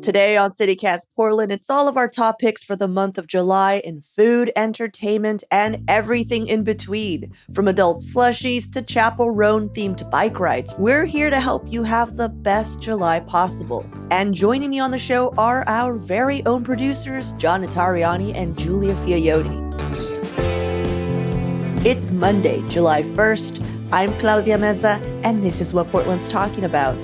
Today on CityCast Portland, it's all of our top picks for the month of July in food, entertainment, and everything in between. From adult slushies to Chapel Roan themed bike rides, we're here to help you have the best July possible. And joining me on the show are our very own producers, John Notariani and Julia Fiaioni. It's Monday, July 1st. I'm Claudia Meza, and this is what Portland's talking about.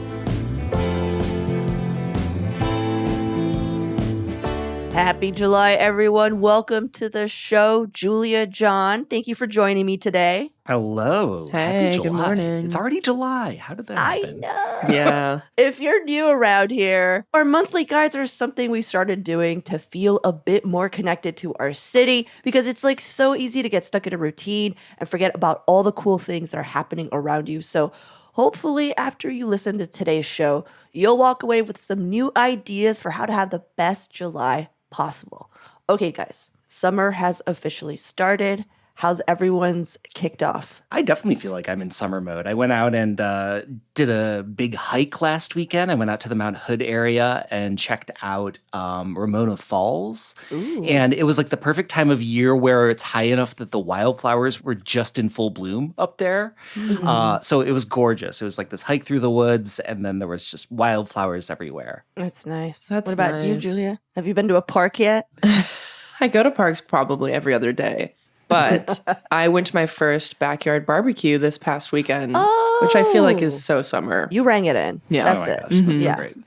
Happy July, everyone. Welcome to the show. Julia, John, thank you for joining me today. Hello. Hey, Happy July. good morning. It's already July. How did that happen? I know. Yeah. If you're new around here, our monthly guides are something we started doing to feel a bit more connected to our city because it's like so easy to get stuck in a routine and forget about all the cool things that are happening around you. So hopefully after you listen to today's show, you'll walk away with some new ideas for how to have the best July possible. Okay, guys, summer has officially started. How's everyone's kicked off? I definitely feel like I'm in summer mode. I went out and did a big hike last weekend. I went out to the Mount Hood area and checked out Ramona Falls. Ooh. And it was like the perfect time of year where it's high enough that the wildflowers were just in full bloom up there. Mm-hmm. So it was gorgeous. It was like this hike through the woods, and then there was just wildflowers everywhere. That's nice. That's what about you, nice. Julia? Have you been to a park yet? I go to parks probably every other day. But I went to my first backyard barbecue this past weekend, which I feel like is so summer. You rang it in. Yeah. That's Oh my it. gosh, that's so Yeah. great.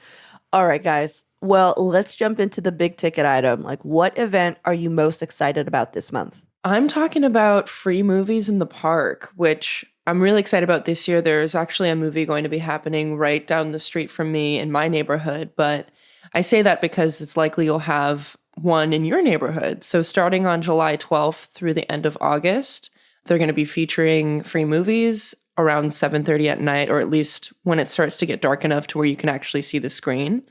All right, guys. Well, let's jump into the big ticket item. Like, what event are you most excited about this month? I'm talking about free movies in the park, which I'm really excited about this year. There's actually a movie going to be happening right down the street from me in my neighborhood. But I say that because it's likely you'll have one in your neighborhood. So starting on July 12th through the end of August, they're going to be featuring free movies around 7:30 at night, or at least when it starts to get dark enough to where you can actually see the screen.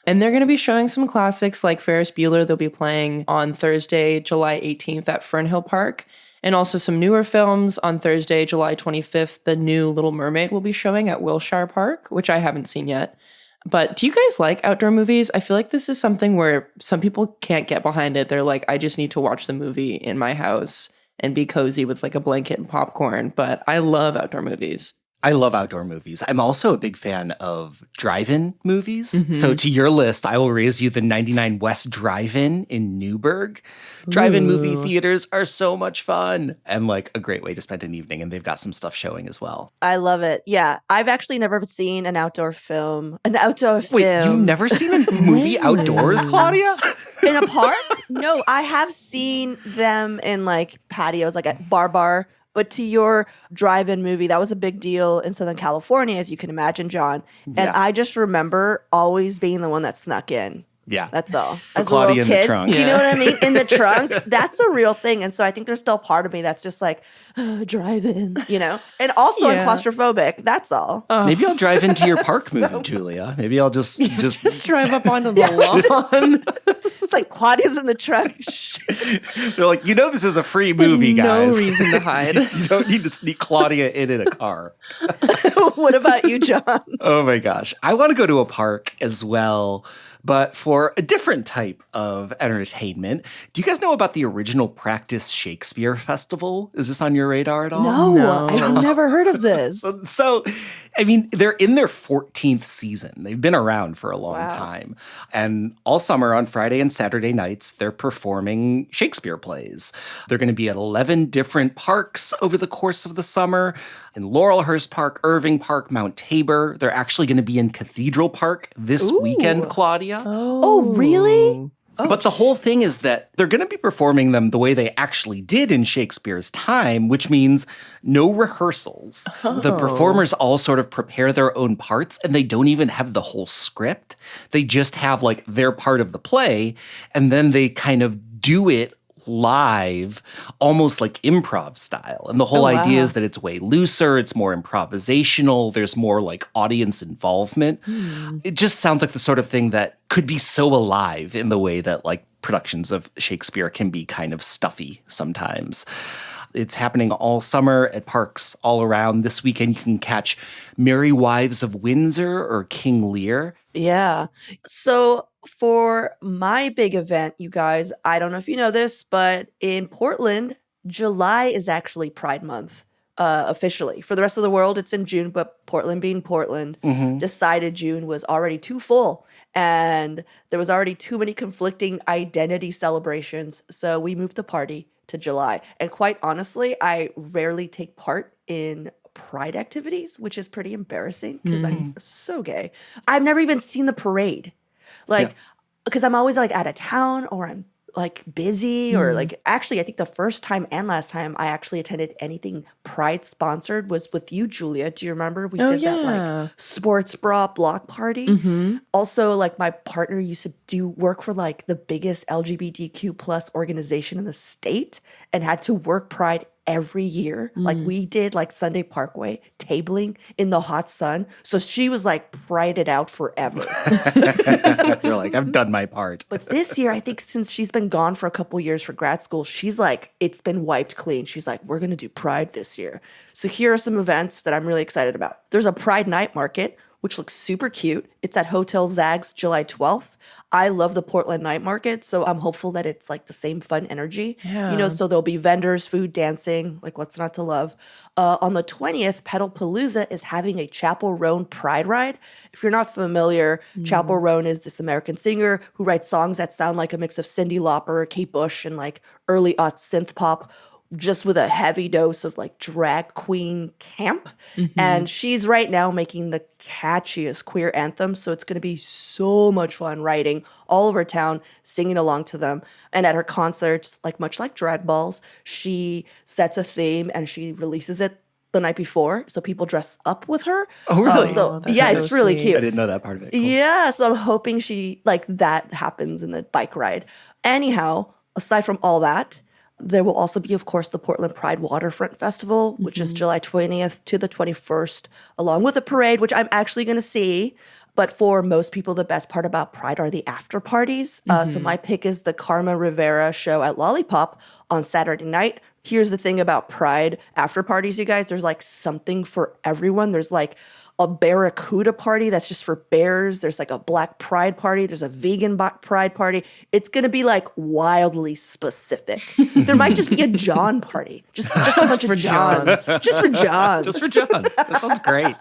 And they're going to be showing some classics like Ferris Bueller. They'll be playing on Thursday, July 18th at Fernhill Park. And also some newer films on Thursday, July 25th. The new Little Mermaid will be showing at Wilshire Park, which I haven't seen yet. But do you guys like outdoor movies? I feel like this is something where some people can't get behind it. They're like, I just need to watch the movie in my house and be cozy with like a blanket and popcorn. But I love outdoor movies. I love outdoor movies. I'm also a big fan of drive-in movies. So to your list, I will raise you the 99 West Drive-In in Newburgh. Drive-in movie theaters are so much fun and like a great way to spend an evening. And they've got some stuff showing as well. I love it. Yeah. I've actually never seen an outdoor film. Wait, you've never seen a movie outdoors, Claudia? In a park? No, I have seen them in like patios, like at Bar. But to your drive-in movie, that was a big deal in Southern California, as you can imagine, John. And Yeah. I just remember always being the one that snuck in. Yeah. That's all. The As a Claudia little in the kid. trunk. Do you know Yeah. what I mean? In the trunk. That's a real thing. And so I think there's still part of me that's just like, drive-in, you know? And also I'm Yeah. claustrophobic. That's all. Maybe I'll drive into your park movie, Julia. Maybe I'll just Just drive up onto the lawn. It's like Claudia's in the trunk. they're like, this is a free movie, guys. No reason to hide. You don't need to sneak Claudia in a car. What about you, John? Oh my gosh. I want to go to a park as well, but for a different type of entertainment. Do you guys know about the original Practice Shakespeare Festival? Is this on your radar at all? No, No. I've never heard of this. So, I mean, they're in their 14th season. They've been around for a long Wow. time. And all summer on Friday and Saturday nights, they're performing Shakespeare plays. They're going to be at 11 different parks over the course of the summer. In Laurelhurst Park, Irving Park, Mount Tabor. They're actually going to be in Cathedral Park this Ooh. weekend, Claudia. Oh, really? But the whole thing is that they're going to be performing them the way they actually did in Shakespeare's time, which means no rehearsals. The performers all sort of prepare their own parts, and they don't even have the whole script. They just have like their part of the play, and then they kind of do it live, almost like improv style. And the whole idea is that it's way looser, it's more improvisational, there's more like audience involvement. It just sounds like the sort of thing that could be so alive in the way that like productions of Shakespeare can be kind of stuffy sometimes. It's happening all summer at parks all around. This weekend, you can catch Merry Wives of Windsor or King Lear. Yeah. So for my big event, you guys, I don't know if you know this, but in Portland, July is actually Pride Month, officially. For the rest of the world, it's in June, but Portland being Portland, decided June was already too full and there was already too many conflicting identity celebrations. So we moved the party to July. And quite honestly, I rarely take part in pride activities, which is pretty embarrassing because I'm so gay. I've never even seen the parade. Like, because I'm always like out of town or I'm like busy or like actually I think the first time and last time I actually attended anything pride sponsored was with you, Julia. Do you remember we did that like sports bra block party? Also, like my partner used to do work for like the biggest LGBTQ plus organization in the state and had to work pride every year. Like we did like Sunday Parkway tabling in the hot sun. So she was like prided out forever. You're like, I've done my part. But this year, I think since she's been gone for a couple years for grad school, she's like, it's been wiped clean. She's like, we're going to do Pride this year. So here are some events that I'm really excited about. There's a Pride night market, which looks super cute. It's at Hotel Zags July 12th. I love the Portland night market, so I'm hopeful that it's like the same fun energy. Yeah. You know, so there'll be vendors, food, dancing, like what's not to love. On the 20th, Pedalpalooza is having a Chapel Roan Pride Ride. If you're not familiar, Chapel Roan is this American singer who writes songs that sound like a mix of Cyndi Lauper, Kate Bush, and like early aughts synth pop, just with a heavy dose of like drag queen camp. And she's right now making the catchiest queer anthems. So it's going to be so much fun writing all over town, singing along to them. And at her concerts, like much like drag balls, she sets a theme and she releases it the night before. So people dress up with her. Oh, really? So that's yeah, so it's really sweet. cute. I didn't know that part of it. Cool. Yeah, so I'm hoping she like that happens in the bike ride. Anyhow, aside from all that, there will also be, of course, the Portland Pride Waterfront Festival, which is July 20th to the 21st, along with a parade, which I'm actually going to see. But for most people, the best part about Pride are the after parties. So my pick is the Karma Rivera show at Lollipop on Saturday night. Here's the thing about Pride after parties, you guys. There's like something for everyone. There's like a barracuda party that's just for bears. There's like a black pride party. There's a vegan pride party. It's going to be like wildly specific. There might just be a John party. Just a bunch of Johns. Just for Johns. Just for John. That sounds great.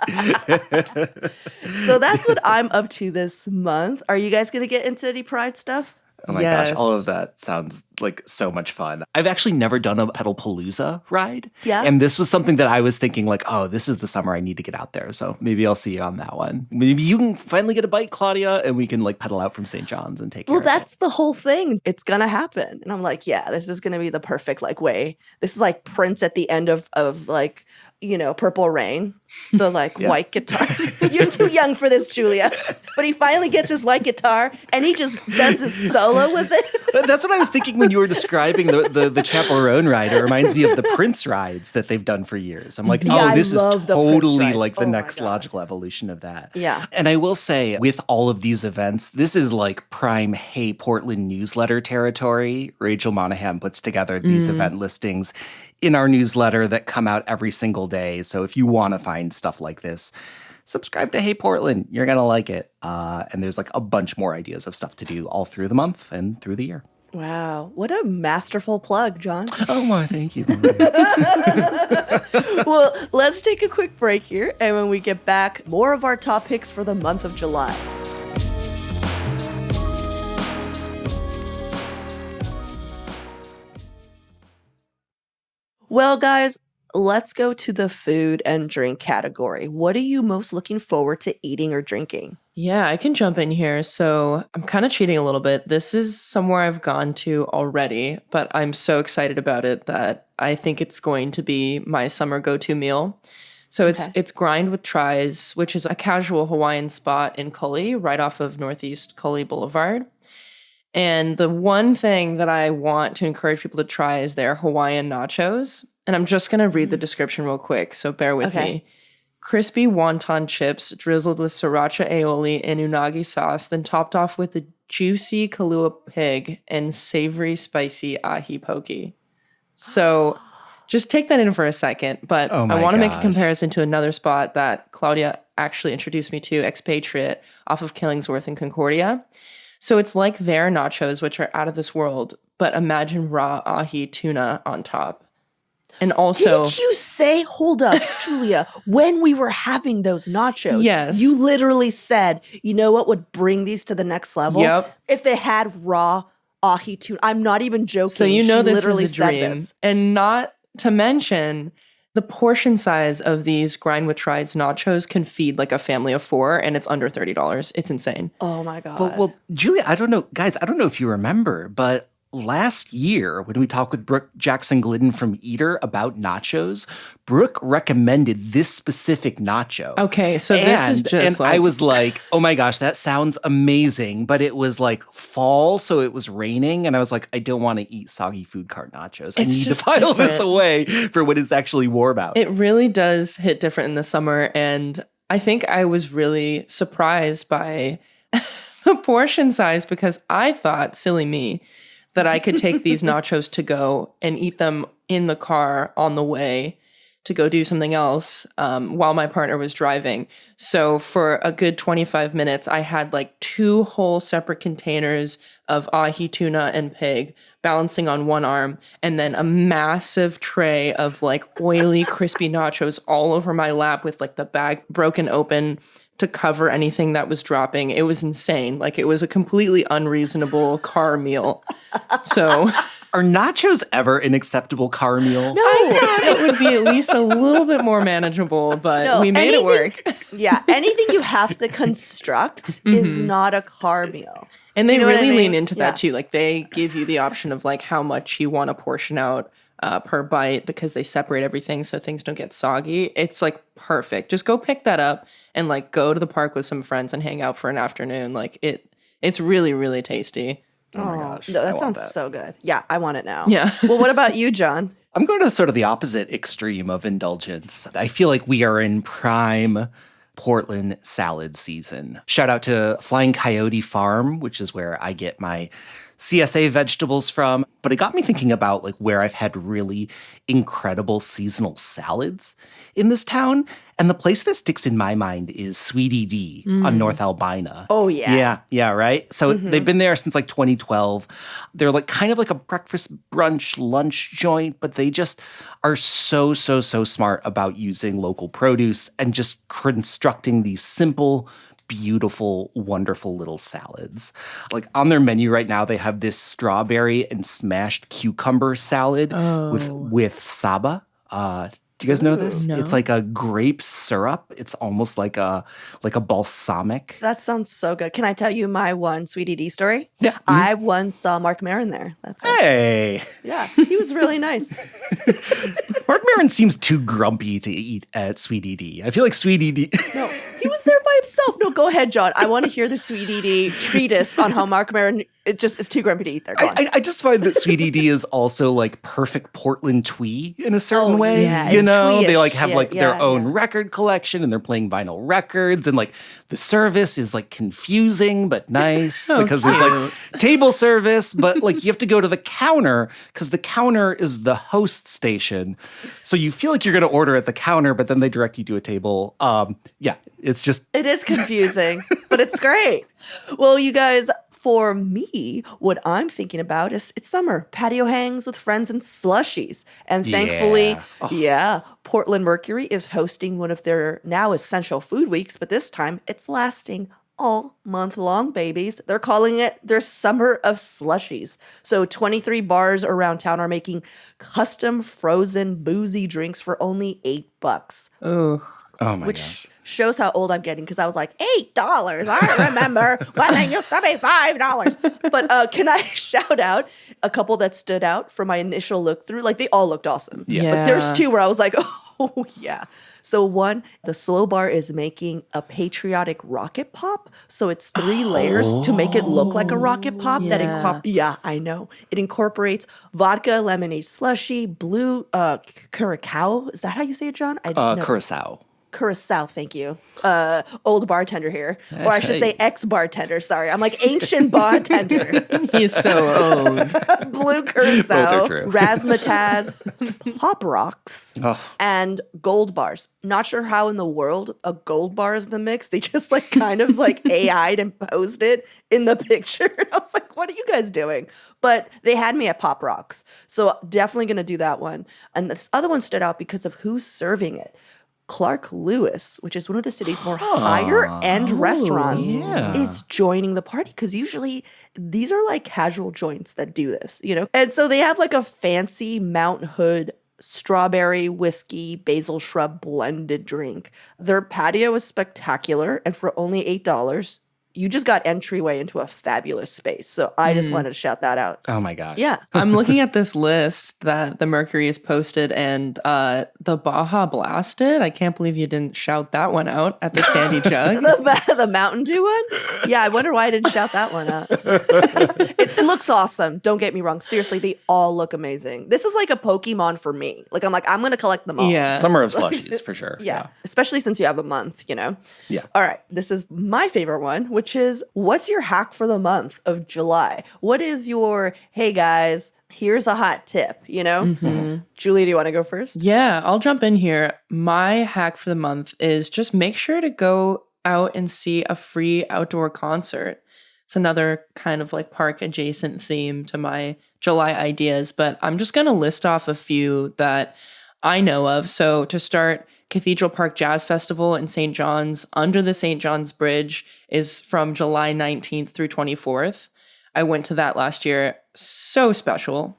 So that's what I'm up to this month. Are you guys going to get into any pride stuff? Oh my gosh, all of that sounds like so much fun. I've actually never done a Pedalpalooza ride. Yeah. And this was something that I was thinking like, oh, this is the summer I need to get out there. So maybe I'll see you on that one. Maybe you can finally get a bike, Claudia, and we can like pedal out from St. John's and take care Well, of it. that's the whole thing. It's going to happen. And I'm like, yeah, this is going to be the perfect like way. This is like Prince at the end of like, you know, Purple Rain, the like white guitar. You're too young for this, Julia. But he finally gets his white guitar and he just does his solo with it. That's what I was thinking when you were describing the Chapel Roan ride. It reminds me of the Prince rides that they've done for years. I'm like, Yeah, oh, this I is love the Prince totally rides. like the Oh my next God. logical evolution of that. Yeah. And I will say, with all of these events, this is like prime Hey Portland newsletter territory. Rachel Monahan puts together these event listings in our newsletter that come out every single day. So if you want to find stuff like this, subscribe to Hey Portland. You're going to like it. And there's like a bunch more ideas of stuff to do all through the month and through the year. Wow. What a masterful plug, John. Oh, my, thank you. Well, let's take a quick break here. And when we get back, more of our top picks for the month of July. Well, guys, let's go to the food and drink category. What are you most looking forward to eating or drinking? Yeah, I can jump in here. So I'm kind of cheating a little bit. This is somewhere I've gone to already, but I'm so excited about it that I think it's going to be my summer go-to meal. So it's Grind with Tries, which is a casual Hawaiian spot in Cully, right off of Northeast Cully Boulevard. And the one thing that I want to encourage people to try is their Hawaiian nachos. And I'm just going to read the description real quick, so bear with me. Crispy wonton chips drizzled with sriracha aioli and unagi sauce, then topped off with a juicy Kahlua pig and savory spicy ahi poke. So Just take that in for a second. But Oh I my want to make a gosh. comparison to another spot that Claudia actually introduced me to, Expatriate, off of Killingsworth in Concordia. So it's like their nachos, which are out of this world, but imagine raw ahi tuna on top. And also, Didn't you say, hold up, Julia, when we were having those nachos, Yes. you literally said, you know what would bring these to the next level? Yep. If it had raw ahi tuna. I'm not even joking. so you know She this literally is a said dream. this. And not to mention, the portion size of these grind with tries nachos can feed like a family of 4, and it's under $30. It's insane. Oh my God. Well, Julia, I don't know, guys, I don't know if you remember, but last year when we talked with Brooke Jackson Glidden from Eater about nachos, Brooke recommended this specific nacho. Okay, so this is just I was like, oh my gosh, that sounds amazing. But it was like fall, so it was raining. And I was like, I don't want to eat soggy food cart nachos. I It's need to just file this different. away for when it's actually warm out. It really does hit different in the summer. And I think I was really surprised by the portion size because I thought, silly me, that I could take these nachos to go and eat them in the car on the way to go do something else while my partner was driving. So for a good 25 minutes, I had like 2 whole separate containers of ahi tuna and pig balancing on one arm, and then a massive tray of like oily, crispy nachos all over my lap with like the bag broken open to cover anything that was dropping. It was insane. Like, it was a completely unreasonable car meal. So Are nachos ever an acceptable car meal? no. I thought it would be at least a little bit more manageable, but No, we made it work. Yeah, anything you have to construct is not a car meal. And Do they you know what I really lean mean? into Yeah. that too. Like, they give you the option of like how much you want to portion out per bite because they separate everything so things don't get soggy. It's like perfect. Just go pick that up and like go to the park with some friends and hang out for an afternoon. Like, it's really, really tasty. Oh my gosh. No, I that want sounds that. so good. Yeah, I want it now. Yeah. Well, what about you, John? I'm going to sort of the opposite extreme of indulgence. I feel like we are in prime Portland salad season. Shout out to Flying Coyote Farm, which is where I get my CSA vegetables from. But it got me thinking about like where I've had really incredible seasonal salads in this town. And the place that sticks in my mind is Sweetie D on North Albina. Oh, yeah. Yeah, right? So they've been there since like 2012. They're like kind of like a breakfast, brunch, lunch joint, but they just are so smart about using local produce and just constructing these simple, beautiful, wonderful little salads. Like on their menu right now, they have this strawberry and smashed cucumber salad with saba. Do you guys know this? No. It's like a grape syrup. It's almost like a balsamic. That sounds so good. Can I tell you my one Sweetie D story? Yeah. I once saw Mark Maron there. That's it. Hey, Yeah, he was really nice. Mark Maron seems too grumpy to eat at Sweetie D. I feel like Sweetie D. No, he was there by himself. No, go ahead, John. I want to hear the Sweetie D treatise on how Mark Maron it just is too grumpy to eat there. Go on. I just find that Sweetie D is also like perfect Portland twee in a certain way. yeah, you it's know, they twee-ish. like have like their Yeah, own yeah. record collection and they're playing vinyl records and like the service is like confusing but nice because there's like table service, but like you have to go to the counter because the counter is the host station. So you feel like you're going to order at the counter, but then they direct you to a table. Yeah, it's just It is confusing, but it's great. Well, you guys, for me, what I'm thinking about is it's summer, patio hangs with friends and slushies. And thankfully, Yeah. Oh. yeah, Portland Mercury is hosting one of their now essential food weeks, but this time it's lasting all month long, babies. They're calling it their summer of slushies. So 23 bars around town are making custom frozen boozy drinks for only $8. Oh, oh my Which gosh. shows how old I'm getting because I was like, $8. I remember when they used to be $5. But can I shout out a couple that stood out from my initial look through? Like, they all looked awesome. Yeah. But there's 2 where I was like, oh, yeah. So one, the Slow Bar is making a patriotic rocket pop. So it's 3 layers to make it look like a rocket pop. Yeah. I know. It incorporates vodka, lemonade slushy, blue curacao. Is that how you say it, John? I didn't know. Curacao. Curacao, thank you. Old bartender here. Or I should say ex-bartender, sorry. I'm like ancient bartender. He's so old. Blue Both Curacao, are true. razzmatazz, Pop Rocks, Oh. and gold bars. Not sure how in the world a gold bar is in the mix. They just like kind of like AI'd and posed it in the picture. I was like, what are you guys doing? But they had me at Pop Rocks. So definitely going to do that one. And this other one stood out because of who's serving it. Clark Lewis, which is one of the city's more higher end restaurants, yeah. is joining the party because usually these are like casual joints that do this, you know? And so they have like a fancy Mount Hood strawberry whiskey basil shrub blended drink. Their patio is spectacular, and for only $8, you just got entryway into a fabulous space. So I just wanted to shout that out. Oh my gosh. Yeah. I'm looking at this list that the Mercury has posted, and the Baja Blasted. I can't believe you didn't shout that one out at the Sandy Jug. The Mountain Dew one? Yeah, I wonder why I didn't shout that one out. It looks awesome. Don't get me wrong. Seriously, they all look amazing. This is like a Pokemon for me. Like, I'm going to collect them all. Yeah. Summer of slushies for sure. Yeah. Especially since you have a month, you know? Yeah. All right. This is my favorite one, which is what's your hack for the month of July? What is your, hey guys, here's a hot tip, you know? Julie, do you want to go first? Yeah, I'll jump in here. My hack for the month is just make sure to go out and see a free outdoor concert. It's another kind of like park adjacent theme to my July ideas, but I'm just going to list off a few that I know of. So to start, Cathedral Park Jazz Festival in St. John's under the St. John's Bridge is from July 19th through 24th. I went to that last year. So special.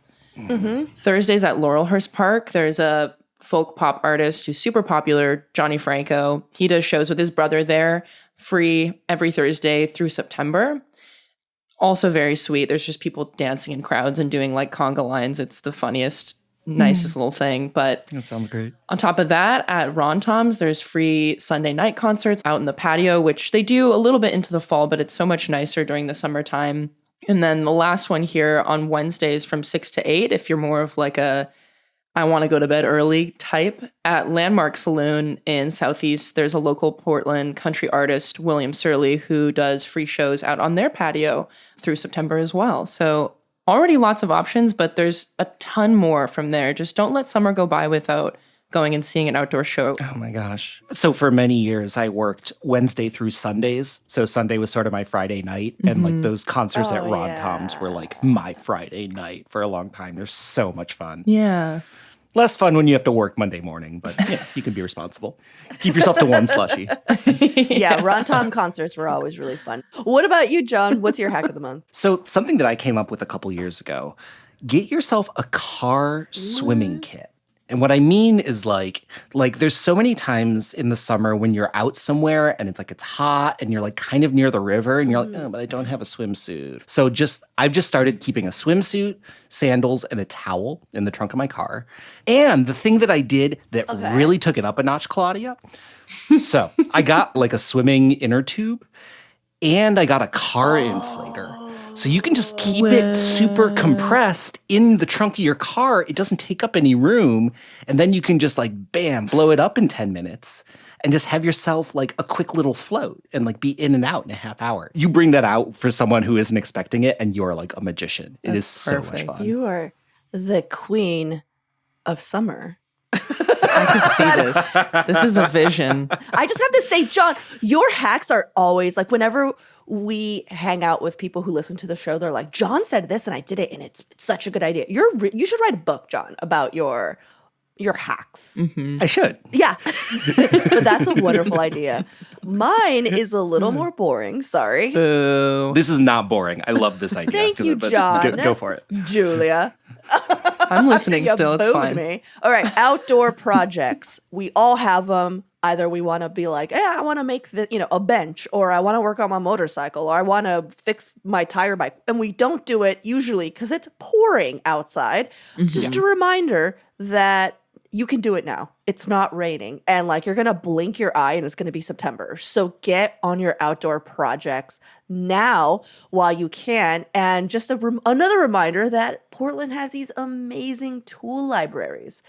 Thursdays at Laurelhurst Park, there's a folk pop artist who's super popular, Johnny Franco. He does shows with his brother there, free every Thursday through September. Also very sweet. There's just people dancing in crowds and doing like conga lines. It's the funniest, nicest little thing. But That sounds great. on top of that, at Ron Tom's, there's free Sunday night concerts out in the patio, which they do a little bit into the fall, but it's so much nicer during the summertime. And then the last one here on Wednesdays from 6 to 8, if you're more of like a I want to go to bed early type, at Landmark Saloon in Southeast, there's a local Portland country artist, William Surley, who does free shows out on their patio through September as well. So already lots of options, but there's a ton more from there. Just don't let summer go by without going and seeing an outdoor show. Oh my gosh. So for many years, I worked Wednesday through Sundays. So Sunday was sort of my Friday night. And like those concerts at Ron Tom's were like my Friday night for a long time. They're so much fun. Yeah. Less fun when you have to work Monday morning, but yeah, you can be responsible. Keep yourself to one slushie. Yeah, Ron Tom concerts were always really fun. What about you, John? What's your hack of the month? So something that I came up with a couple years ago, get yourself a car swimming kit. And what I mean is like there's so many times in the summer when you're out somewhere and it's hot and you're like kind of near the river and you're like, oh, but I don't have a swimsuit. So I've just started keeping a swimsuit, sandals, and a towel in the trunk of my car. And the thing that I did that really took it up a notch, Claudia. So I got like a swimming inner tube and I got a car inflator. So you can just keep it super compressed in the trunk of your car. It doesn't take up any room. And then you can just like, bam, blow it up in 10 minutes and just have yourself like a quick little float and like be in and out in a half hour. You bring that out for someone who isn't expecting it and you're like a magician. It is so much fun. You are the queen of summer. I can see this. This is a vision. I just have to say, John, your hacks are always like whenever we hang out with people who listen to the show, they're like, John said this and I did it and it's such a good idea. You should write a book, John, about your hacks. I should. Yeah. But that's a wonderful idea. Mine is a little more boring. Sorry. Boo. This is not boring. I love this idea. Thank you, But John. Go for it. Julia. I'm listening You still. It's booed fine. me. All right. Outdoor projects. We all have them. Either we want to be like, I want to make a bench, or I want to work on my motorcycle, or I want to fix my tire bike. And we don't do it usually because it's pouring outside. Just a reminder that you can do it now. It's not raining. And like you're going to blink your eye and it's going to be September. So get on your outdoor projects now while you can. And just another reminder that Portland has these amazing tool libraries.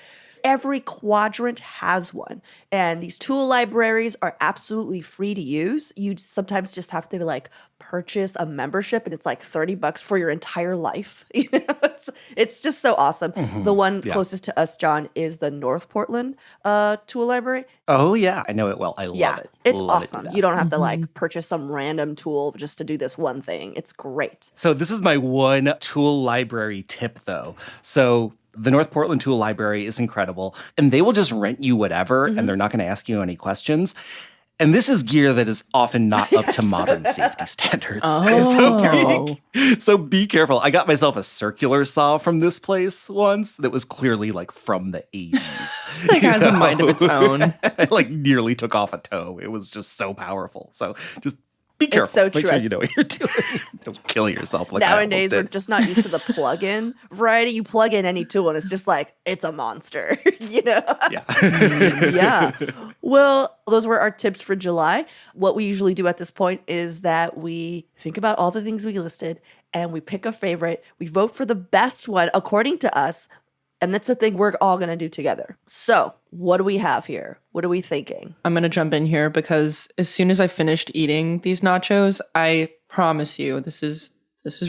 Every quadrant has one. And these tool libraries are absolutely free to use. You sometimes just have to like purchase a membership and it's like $30 for your entire life. It's just so awesome. The one closest to us, John, is the North Portland tool library. Oh, yeah. I know it well. I love it. It's Love it to awesome. death. You don't have to like purchase some random tool just to do this one thing. It's great. So this is my one tool library tip, though. So the North Portland Tool Library is incredible, and they will just rent you whatever, and they're not going to ask you any questions. And this is gear that is often not up to modern safety standards. So be careful. I got myself a circular saw from this place once that was clearly like from the 80s. It has a mind of its own. I like nearly took off a toe. It was just so powerful. So just be careful. It's so Make true. sure you know what you're doing. Don't kill yourself like Nowadays, I we're almost did. just not used to the plug-in variety. You plug in any tool and it's just like, it's a monster, you know? Yeah. Yeah. Well, those were our tips for July. What we usually do at this point is that we think about all the things we listed and we pick a favorite. We vote for the best one according to us. And that's the thing we're all going to do together. So what do we have here? What are we thinking? I'm going to jump in here because as soon as I finished eating these nachos, I promise you, this is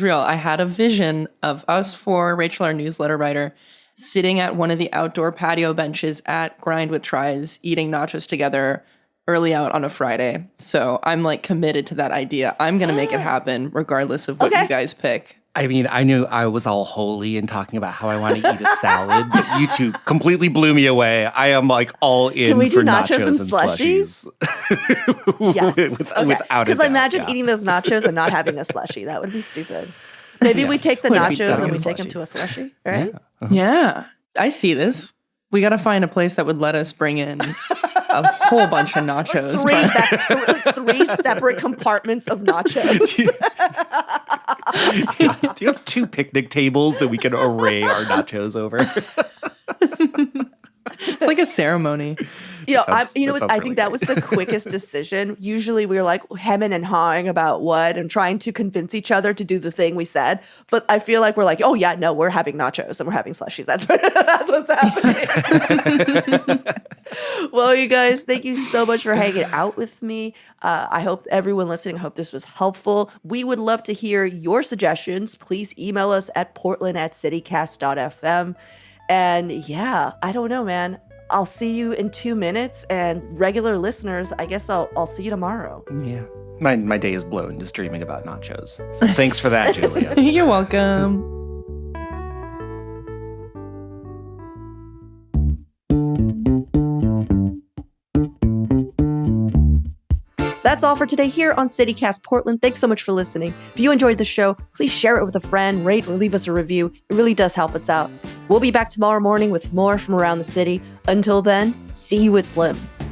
real. I had a vision of us four, Rachel, our newsletter writer, sitting at one of the outdoor patio benches at Grind with Tries, eating nachos together early out on a Friday. So I'm like committed to that idea. I'm going to make it happen regardless of what you guys pick. I mean, I knew I was all holy and talking about how I want to eat a salad, but you two completely blew me away. I am like all in Can we for do nachos and slushies. Yes. Without a doubt. Because imagine eating those nachos and not having a slushie. That would be stupid. Maybe we take the Would be nachos dumb. and we take them to a slushie, right? Yeah, I see this. We got to find a place that would let us bring in a whole bunch of nachos. Three separate compartments of nachos. Do you have two picnic tables that we can array our nachos over? It's like a ceremony. I think really that was the quickest decision. Usually we were like hemming and hawing about what and trying to convince each other to do the thing we said. But I feel like we're like, oh yeah, no, we're having nachos and we're having slushies. That's what's happening. Well, you guys, thank you so much for hanging out with me. I hope everyone listening, I hope this was helpful. We would love to hear your suggestions. Please email us at portland@citycast.fm. And yeah, I don't know, man. I'll see you in 2 minutes, and regular listeners, I guess I'll see you tomorrow. Yeah. My day is blown just dreaming about nachos. So thanks for that, Julia. You're welcome. That's all for today here on CityCast Portland. Thanks so much for listening. If you enjoyed the show, please share it with a friend, rate or leave us a review. It really does help us out. We'll be back tomorrow morning with more from around the city. Until then, see you at Slim's.